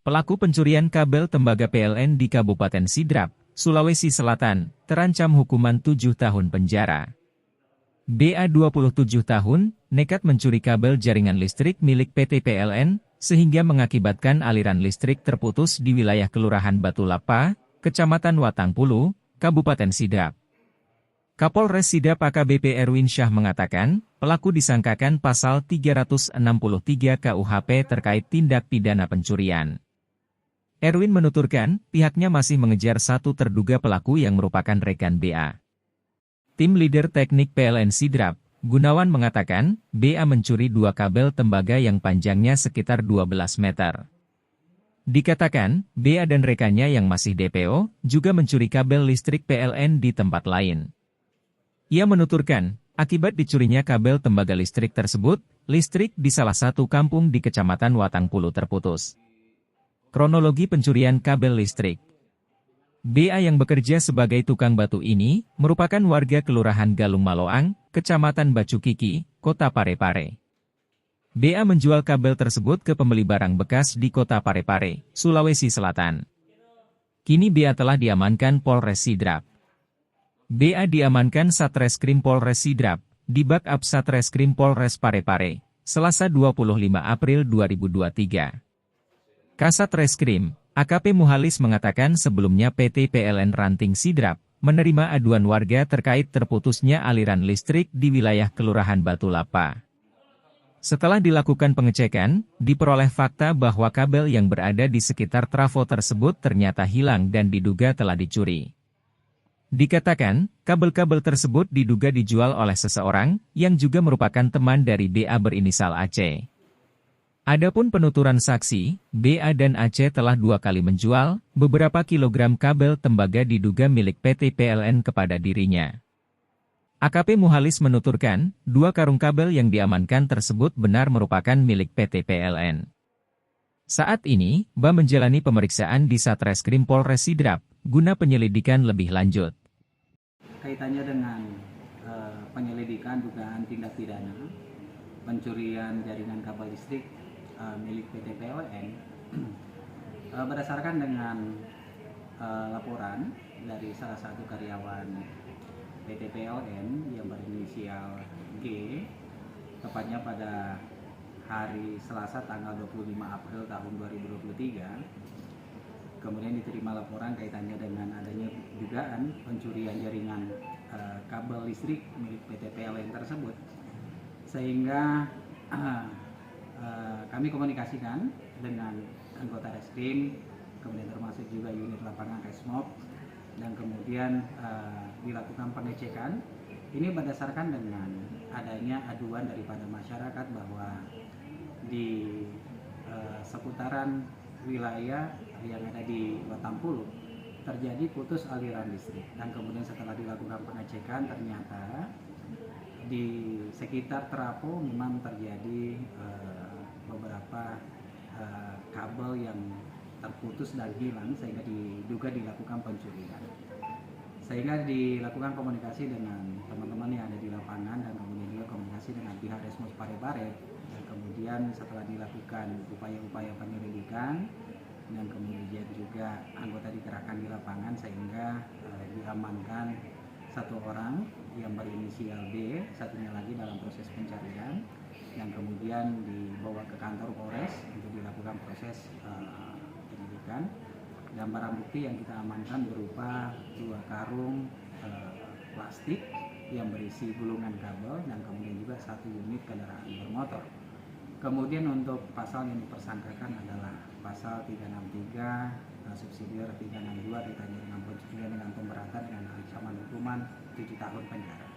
Pelaku pencurian kabel tembaga PLN di Kabupaten Sidrap, Sulawesi Selatan, terancam hukuman 7 tahun penjara. BA 27 tahun, nekat mencuri kabel jaringan listrik milik PT PLN, sehingga mengakibatkan aliran listrik terputus di wilayah Kelurahan Batu Lapa, Kecamatan Watangpulu, Kabupaten Sidrap. Kapolres Sidrap AKBP Erwin Syah mengatakan, pelaku disangkakan pasal 363 KUHP terkait tindak pidana pencurian. Erwin menuturkan, pihaknya masih mengejar satu terduga pelaku yang merupakan rekan BA. Tim Leader Teknik PLN Sidrap, Gunawan mengatakan, BA mencuri 2 kabel tembaga yang panjangnya sekitar 12 meter. Dikatakan, BA dan rekannya yang masih DPO, juga mencuri kabel listrik PLN di tempat lain. Ia menuturkan, akibat dicurinya kabel tembaga listrik tersebut, listrik di salah satu kampung di Kecamatan Watangpulu terputus. Kronologi pencurian kabel listrik. BA yang bekerja sebagai tukang batu ini, merupakan warga Kelurahan Galung Maloang, Kecamatan Bacukiki, Kota Parepare. BA menjual kabel tersebut ke pembeli barang bekas di Kota Parepare, Sulawesi Selatan. Kini BA telah diamankan Polres Sidrap. BA diamankan Satreskrim Polres Sidrap, di Backup Satreskrim Polres Parepare, Selasa 25 April 2023. Kasat Reskrim, AKP Muhalis mengatakan sebelumnya PT PLN Ranting Sidrap, menerima aduan warga terkait terputusnya aliran listrik di wilayah Kelurahan Batu Lapa. Setelah dilakukan pengecekan, diperoleh fakta bahwa kabel yang berada di sekitar trafo tersebut ternyata hilang dan diduga telah dicuri. Dikatakan, kabel-kabel tersebut diduga dijual oleh seseorang, yang juga merupakan teman dari BA berinisial AC. Adapun penuturan saksi, BA dan AC telah 2 kali menjual beberapa kilogram kabel tembaga diduga milik PT PLN kepada dirinya. AKP Muhalis menuturkan, 2 karung kabel yang diamankan tersebut benar merupakan milik PT PLN. Saat ini, BA menjalani pemeriksaan di Satreskrim Polres Sidrap, guna penyelidikan lebih lanjut. Kaitannya dengan penyelidikan dugaan tindak pidana pencurian jaringan kabel listrik milik PT PLN, berdasarkan dengan laporan dari salah satu karyawan PT PLN yang berinisial G, tepatnya pada hari Selasa tanggal 25 April tahun 2023, kemudian diterima laporan kaitannya dengan adanya dugaan pencurian jaringan kabel listrik milik PT PLN tersebut, sehingga kami komunikasikan dengan anggota Reskrim, kemudian termasuk juga unit lapangan Resmob, dan kemudian dilakukan pengecekan. Ini berdasarkan dengan adanya aduan daripada masyarakat bahwa di seputaran wilayah yang ada di Watangpulu terjadi putus aliran listrik, dan kemudian setelah dilakukan pengecekan ternyata di sekitar trafo memang terjadi beberapa kabel yang terputus dan hilang, sehingga diduga dilakukan pencurian. Sehingga dilakukan komunikasi dengan teman-teman yang ada di lapangan, dan kemudian juga komunikasi dengan pihak Resmob Parepare, dan kemudian setelah dilakukan upaya-upaya penyelidikan dan kemudian juga anggota dikerahkan di lapangan, sehingga diamankan 1 orang yang berinisial B, satunya lagi dalam proses pencarian, yang kemudian dibawa ke kantor Polres untuk dilakukan proses penyidikan. Dan barang bukti yang kita amankan berupa 2 karung plastik yang berisi gulungan kabel, dan kemudian juga 1 unit kendaraan bermotor. Kemudian untuk pasal yang dipersangkakan adalah pasal 363 subsidiar 362 kaitannya dengan pencurian dengan pemberatan dengan ancaman hukuman 7 tahun penjara.